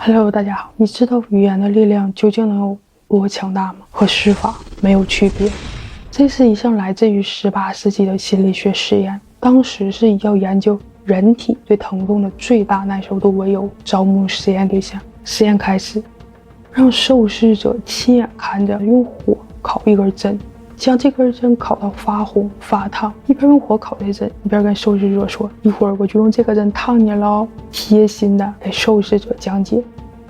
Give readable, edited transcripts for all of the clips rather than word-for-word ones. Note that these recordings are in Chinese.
Hello， 大家好。你知道语言的力量究竟能有多强大吗？和施法没有区别。这是一项来自于18世纪的心理学实验，当时是以要研究人体对疼痛的最大耐受度为由招募实验对象。实验开始，让受试者亲眼看着用火烤一根针，将这根针烤到发红发烫，一边用火烤这针，一边跟受试者说：“一会儿我就用这个针烫你喽。”贴心的给受试者讲解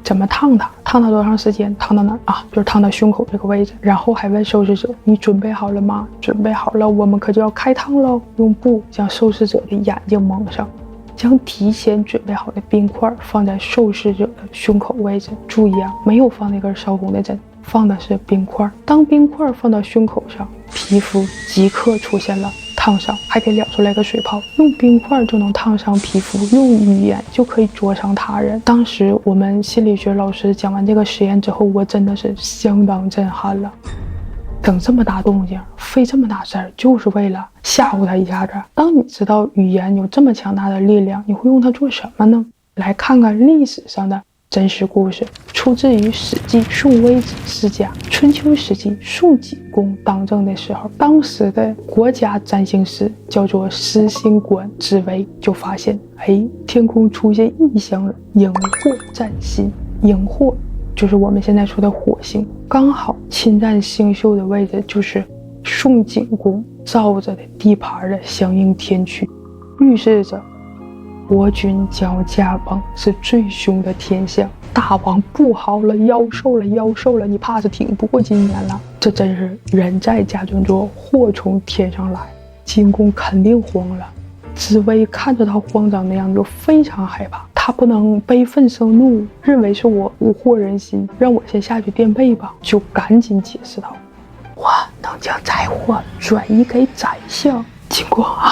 怎么烫它，烫它多长时间，烫到哪儿啊？就是烫到胸口这个位置。然后还问受试者：“你准备好了吗？”准备好了，我们可就要开烫喽。用布将受试者的眼睛蒙上，将提前准备好的冰块放在受试者的胸口位置。注意啊，没有放那根烧红的针，放的是冰块。当冰块放到胸口上，皮肤即刻出现了烫伤，还给燎出来个水泡。用冰块就能烫伤皮肤，用语言就可以灼伤他人。当时我们心理学老师讲完这个实验之后，我真的是相当震撼了。整这么大动静，费这么大事儿，就是为了吓唬他一下子。当你知道语言有这么强大的力量，你会用它做什么呢？来看看历史上的真实故事，出自于《史记·宋微子世家》。春秋时期，宋景公当政的时候，当时的国家占星师叫做师星官紫微，就发现，天空出现异象了，荧惑占星。荧惑就是我们现在说的火星，刚好侵占星宿的位置就是宋景公照着的地盘的相应天区，预示着国君将要驾崩，是最凶的天象。大王不好了，夭寿了，夭寿了，你怕是挺不过今年了。这真是人在家中坐，祸从天上来。景公肯定慌了，紫薇看着他慌张的样子就非常害怕，他不能悲愤生怒，认为是我蛊惑人心，让我先下去垫背吧，就赶紧解释道：“我能将灾祸转移给宰相。”景公啊，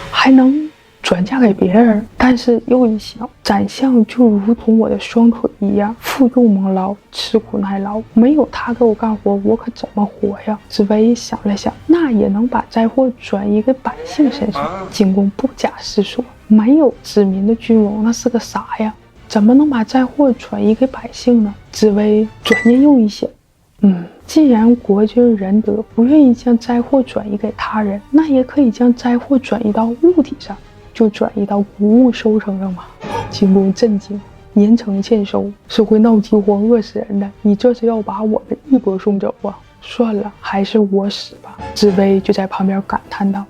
还能转嫁给别人，但是又一想，宰相就如同我的双腿一样，负重蒙劳，吃苦耐劳，没有他给我干活，我可怎么活呀？紫薇想了想，那也能把灾祸转移给百姓身上。景公不假思索，没有子民的君王那是个啥呀？怎么能把灾祸转移给百姓呢？紫薇转念又一想，既然国君仁德，不愿意将灾祸转移给他人，那也可以将灾祸转移到物体上，就转移到谷物收成上嘛。景公震惊，年成欠收是会闹饥荒饿死人的，你这是要把我们一波送走啊？算了，还是我死吧。紫薇就在旁边感叹道：“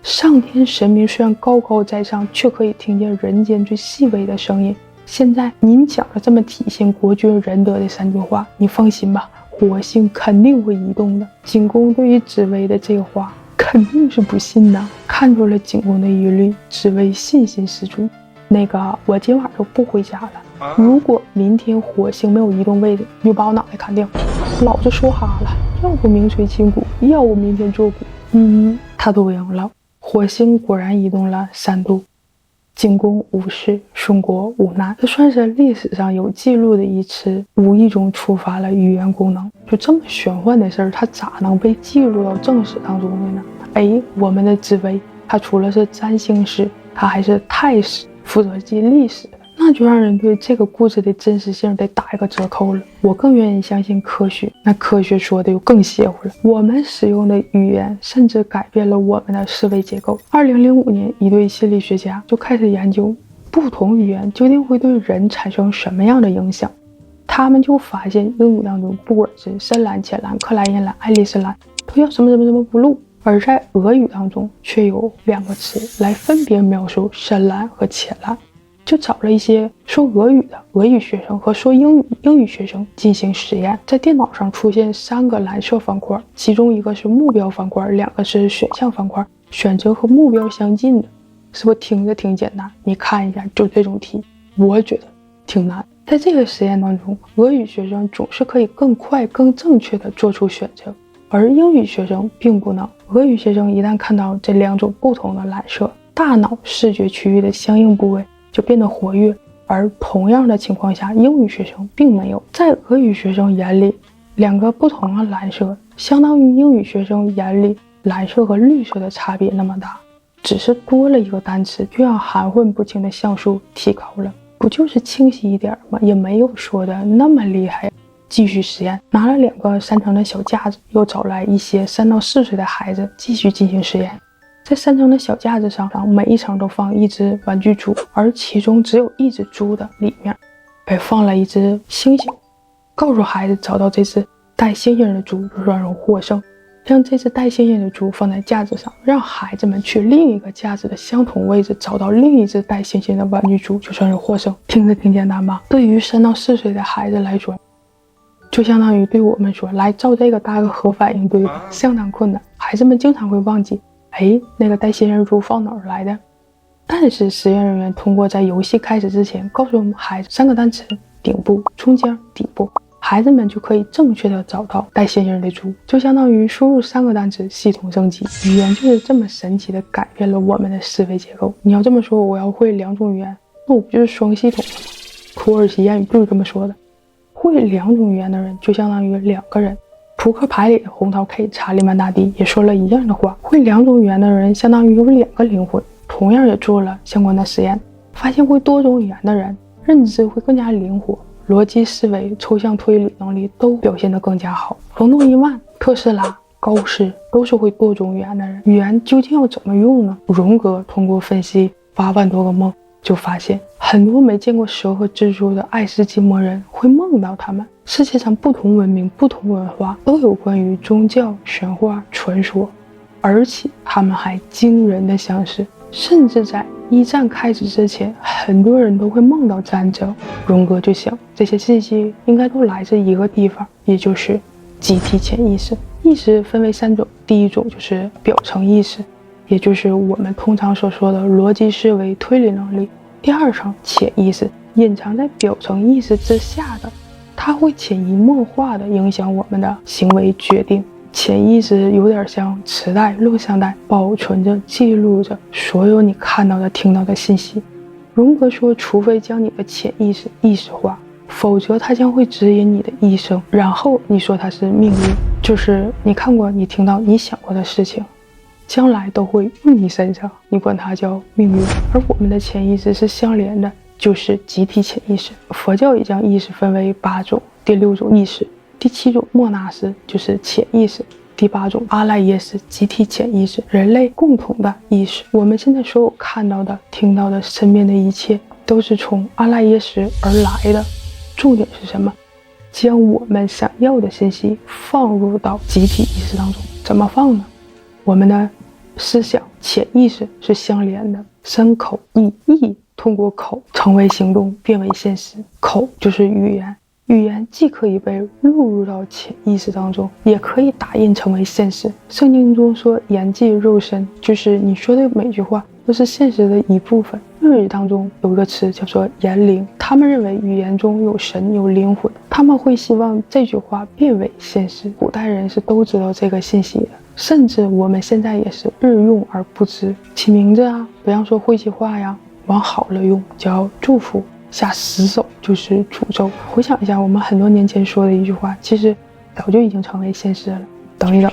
上天神明虽然高高在上，却可以听见人间最细微的声音。现在您讲了这么体现国君仁德的3句话，你放心吧，火星肯定会移动的。”景公对于紫薇的这个话肯定是不信的，看出了景公的疑虑，紫薇信心十足。我今晚就不回家了，如果明天火星没有移动位置，你就把我脑袋砍掉。老子说哈了，要不名垂千古，要不明天做古。他都赢了。火星果然移动了3度，景公无事，宋国无难。这算是历史上有记录的一次无意中触发了语言功能。就这么玄幻的事儿，它咋能被记录到正史当中的呢？我们的紫薇，他除了是占星师，他还是太史，负责记历史的，那就让人对这个故事的真实性得打一个折扣了。我更愿意相信科学，那科学说的就更邪乎了。我们使用的语言甚至改变了我们的思维结构。2005年，一对心理学家就开始研究不同语言究竟会对人产生什么样的影响。他们就发现英语当中，不管是深蓝、浅蓝、克莱因蓝、爱丽丝蓝，都叫什么什么什么 blue，而在俄语当中却有2个词来分别描述深蓝和浅蓝。就找了一些说俄语的俄语学生和说英语学生进行实验，在电脑上出现3个蓝色方块，其中一个是目标方块，2个是选项方块，选择和目标相近的。是不是听着挺简单？你看一下，就这种题我觉得挺难。在这个实验当中，俄语学生总是可以更快更正确地做出选择，而英语学生并不能。俄语学生一旦看到这2种不同的蓝色，大脑视觉区域的相应部位就变得活跃，而同样的情况下，英语学生并没有。在俄语学生眼里，2个不同的蓝色相当于英语学生眼里蓝色和绿色的差别那么大，只是多了一个单词，就让含混不清的像素提高了。不就是清晰一点吗？也没有说的那么厉害。继续实验，拿了2个3层的小架子，又找来一些3到4岁的孩子继续进行实验。在3层的小架子上，每一层都放一只玩具猪，而其中只有一只猪的里面被放了一只猩猩。告诉孩子找到这只带猩猩的猪就算是获胜，将这只带猩猩的猪放在架子上，让孩子们去另一个架子的相同位置找到另一只带猩猩的玩具猪就算是获胜。听着挺简单吧？对于3到4岁的孩子来说，就相当于对我们说，来照这个搭个核反应堆吧，相当困难。孩子们经常会忘记，那个带猩猩猪放哪儿来的？但是实验人员通过在游戏开始之前告诉我们孩子3个单词：顶部、中间、底部，孩子们就可以正确的找到带猩猩的猪，就相当于输入3个单词，系统升级。语言就是这么神奇的改变了我们的思维结构。你要这么说，我要会2种语言，那我不就是双系统了吗？土耳其谚语就是这么说的。会2种语言的人就相当于2个人。扑克牌里的红桃 K 查理曼大帝也说了一样的话，会2种语言的人相当于有2个灵魂。同样也做了相关的实验，发现会多种语言的人认知会更加灵活，逻辑思维、抽象推理能力都表现得更加好。冯诺依曼、特斯拉、高斯都是会多种语言的人。语言究竟要怎么用呢？荣格通过分析8万多个梦，就发现很多没见过蛇和蜘蛛的爱斯基摩人会梦到他们。世界上不同文明、不同文化都有关于宗教、神话、传说，而且他们还惊人的相似。甚至在1战开始之前，很多人都会梦到战争。荣格就想，这些信息应该都来自一个地方，也就是集体潜意识。意识分为3种，第一种就是表层意识，也就是我们通常所说的逻辑思维、推理能力。第2层潜意识，隐藏在表层意识之下的，它会潜移默化地影响我们的行为决定。潜意识有点像磁带、录像带，保存着、记录着所有你看到的、听到的信息。荣格说，除非将你的潜意识意识化，否则它将会指引你的一生。然后你说它是命运，就是你看过、你听到、你想过的事情，将来都会用你身上，你管它叫命运。而我们的潜意识是相连的，就是集体潜意识。佛教也将意识分为8种，第6种意识，第7种莫那斯就是潜意识，第8种阿赖耶识集体潜意识，人类共同的意识。我们现在所有看到的、听到的、身边的一切，都是从阿赖耶识而来的。重点是什么？将我们想要的信息放入到集体意识当中。怎么放呢？我们的思想潜意识是相连的，身口意，意通过口成为行动，变为现实。口就是语言，语言既可以被录入到潜意识当中，也可以打印成为现实。圣经中说言既肉身，就是你说的每句话都是现实的一部分。日语当中有一个词叫做言灵，他们认为语言中有神有灵魂，他们会希望这句话变为现实。古代人是都知道这个信息的，甚至我们现在也是日用而不知。起名字啊，不要说晦气话呀，往好了用叫祝福，下死手就是诅咒。回想一下我们很多年前说的一句话，其实早就已经成为现实了。等一等，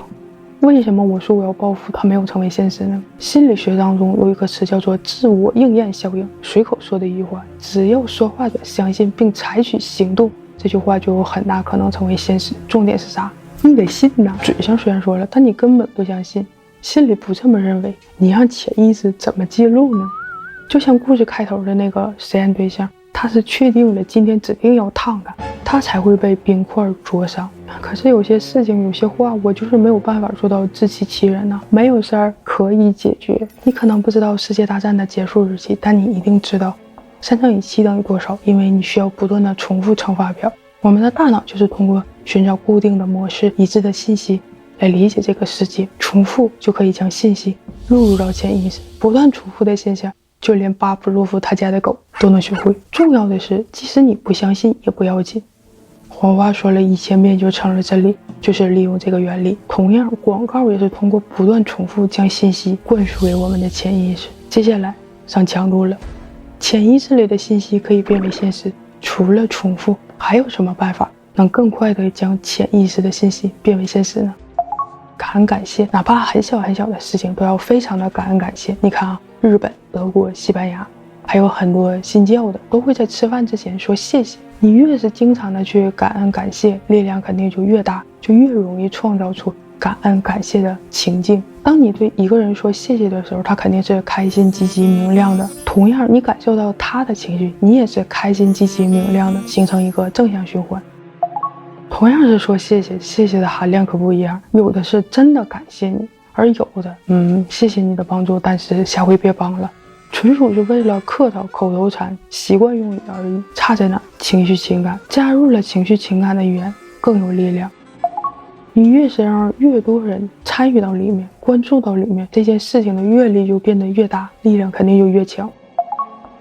为什么我说我要报复它没有成为现实呢？心理学当中有一个词叫做自我应验效应，随口说的一句话，只要说话者相信并采取行动，这句话就有很大可能成为现实。重点是啥？你得信呐，嘴上虽然说了，但你根本不相信，心里不这么认为，你让潜意识怎么记录呢？就像故事开头的那个实验对象，他是确定了今天指定要烫他，他才会被冰块灼伤。可是有些事情有些话我就是没有办法做到自欺欺人呢，没有事儿可以解决。你可能不知道世界大战的结束日期，但你一定知道3乘以7等于多少，因为你需要不断的重复乘法表。我们的大脑就是通过寻找固定的模式、一致的信息来理解这个世界，重复就可以将信息录入到潜意识。不断重复的现象，就连巴甫洛夫他家的狗都能学会。重要的是，即使你不相信也不要紧，谎话说了1000遍就成了真理，就是利用这个原理。同样，广告也是通过不断重复将信息灌输给我们的潜意识。接下来上强度了，潜意识里的信息可以变为现实，除了重复，还有什么办法能更快地将潜意识的信息变为现实呢？感恩感谢，哪怕很小很小的事情都要非常的感恩感谢。你看啊，日本、德国、西班牙还有很多信教的都会在吃饭之前说谢谢。你越是经常的去感恩感谢，力量肯定就越大，就越容易创造出感恩感谢的情境。当你对一个人说谢谢的时候，他肯定是开心积极明亮的，同样你感受到他的情绪，你也是开心积极明亮的，形成一个正向循环。同样是说谢谢，谢谢的含量可不一样，有的是真的感谢你，而有的谢谢你的帮助，但是下回别帮了，纯属是为了客套口头禅习惯用语而已。差在哪？情绪情感，加入了情绪情感的语言更有力量。你越是让越多人参与到里面，关注到里面，这件事情的阅历就变得越大，力量肯定就越强。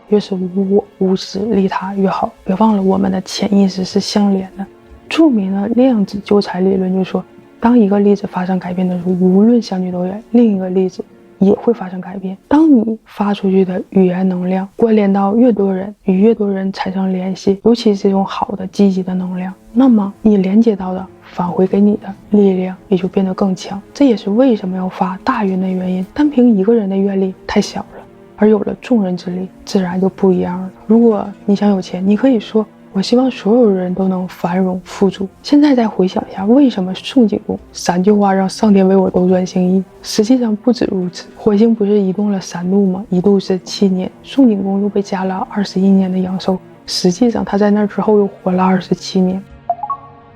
越是无我无私利他越好。别忘了我们的潜意识是相连的。著名的量子纠缠理论就说，当一个粒子发生改变的时候，无论相距多远，另一个粒子也会发生改变。当你发出去的语言能量关联到越多人，与越多人产生联系，尤其是这种好的积极的能量，那么你连接到的返回给你的力量也就变得更强。这也是为什么要发大运的原因。单凭一个人的愿力太小了，而有了众人之力，自然就不一样了。如果你想有钱，你可以说我希望所有人都能繁荣富足。现在再回想一下，为什么宋景公3句话让上天为我斗转星移？实际上不止如此，火星不是移动了3度吗？一度是7年，宋景公又被加了21年的阳寿，实际上他在那之后又活了27年。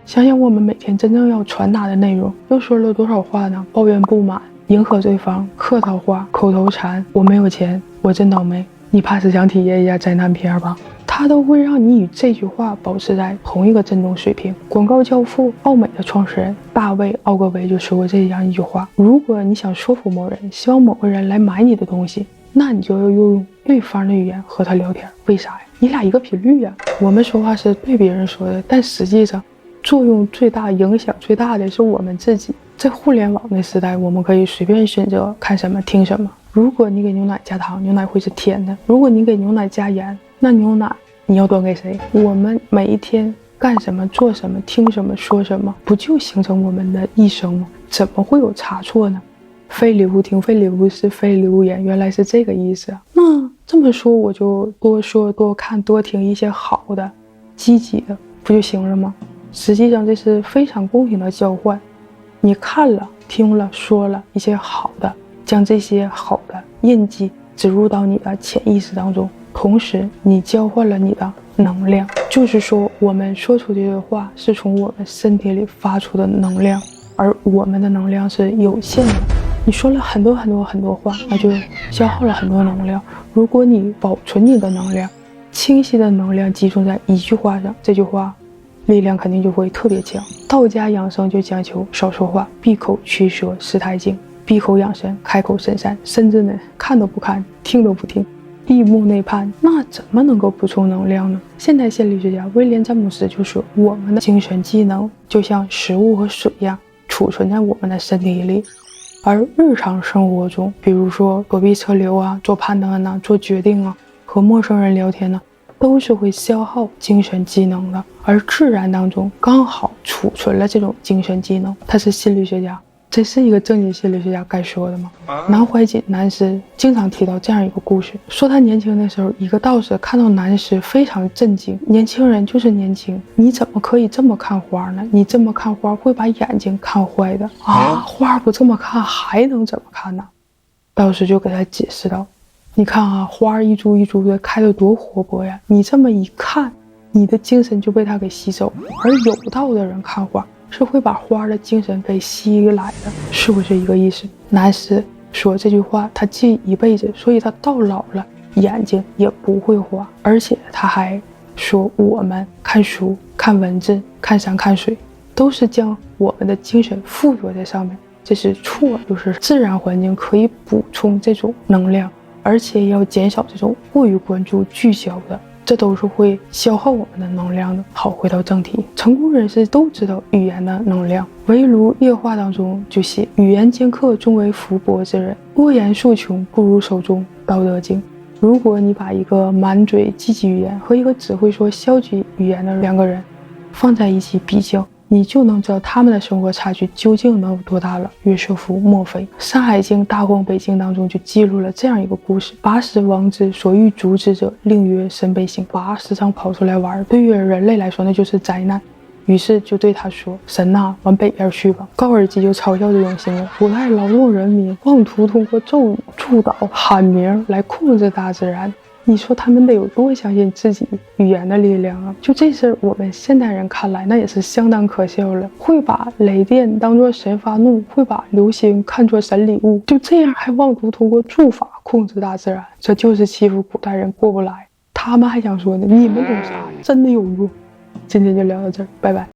想想我们每天真正要传达的内容，又说了多少话呢？抱怨不满，迎合对方，客套话，口头禅，我没有钱，我真倒霉，你怕是想体验一下灾难片吧？它都会让你与这句话保持在同一个振动水平。广告教父奥美的创始人大卫·奥格维就说过这样一句话：如果你想说服某人，希望某个人来买你的东西，那你就要用对方的语言和他聊天。为啥呀？你俩一个频率呀。我们说话是对别人说的，但实际上作用最大、影响最大的是我们自己。在互联网的时代，我们可以随便选择看什么听什么。如果你给牛奶加糖，牛奶会是甜的；如果你给牛奶加盐，那牛奶你要端给谁？我们每一天干什么、做什么、听什么、说什么，不就形成我们的一生吗？怎么会有差错呢？非礼勿听，非礼勿视，非礼勿言，原来是这个意思啊。那这么说，我就多说、多看、多听一些好的、积极的，不就行了吗？实际上这是非常公平的交换。你看了、听了、说了一些好的，将这些好的印记植入到你的潜意识当中，同时你交换了你的能量。就是说，我们说出去的话是从我们身体里发出的能量，而我们的能量是有限的。你说了很多话，那就消耗了很多能量。如果你保存你的能量，清晰的能量集中在一句话上，这句话力量肯定就会特别强。道家养生就讲求少说话，闭口取舌识太静，闭口养神，开口神散，甚至呢看都不看，听都不听，闭目内盼，那怎么能够补充能量呢？现代心理学家威廉詹姆斯就说，我们的精神机能就像食物和水一样，储存在我们的身体里。而日常生活中，比如说躲避车流啊，做判断啊，做决定啊，和陌生人聊天呢，都是会消耗精神机能的。而自然当中刚好储存了这种精神机能。他是心理学家，这是一个正经心理学家该说的吗？南怀瑾南师经常提到这样一个故事，说他年轻的时候，一个道士看到南师非常震惊，年轻人就是年轻，你怎么可以这么看花呢？你这么看花会把眼睛看坏的啊！花不这么看还能怎么看呢？道士就给他解释道，你看啊，花一株一株的开得多活泼呀，你这么一看，你的精神就被它给吸走。而有道的人看花是会把花的精神给吸来的，是不是一个意思？南师说这句话他记一辈子，所以他到老了眼睛也不会花。而且他还说，我们看书、看文字、看山看水，都是将我们的精神附着在上面，这是错。就是自然环境可以补充这种能量，而且要减少这种过于关注聚焦的，这都是会消耗我们的能量的。好，回到正题，成功人士都知道语言的能量。围炉夜话当中就写，语言尖刻终为福薄之人，多言数穷不如手中道德经。如果你把一个满嘴积极语言和一个只会说消极语言的两个人放在一起比较，你就能知道他们的生活差距究竟能有多大了。约瑟夫·墨菲《山海经·大荒北经》当中就记录了这样一个故事：巴斯王子所欲阻止者，令曰神背行。巴时常跑出来玩，对于人类来说那就是灾难。于是就对他说：“神呐，往北边去吧。”高尔基就嘲笑这种行为。古代劳动人民妄图通过咒语、祝祷、喊名来控制大自然，你说他们得有多相信自己语言的力量啊？就这事儿，我们现代人看来那也是相当可笑了。会把雷电当作神发怒，会把流星看作神礼物，就这样还妄图通过术法控制大自然，这就是欺负古代人过不来。他们还想说呢，你们懂啥？真的有用。今天就聊到这儿，拜拜。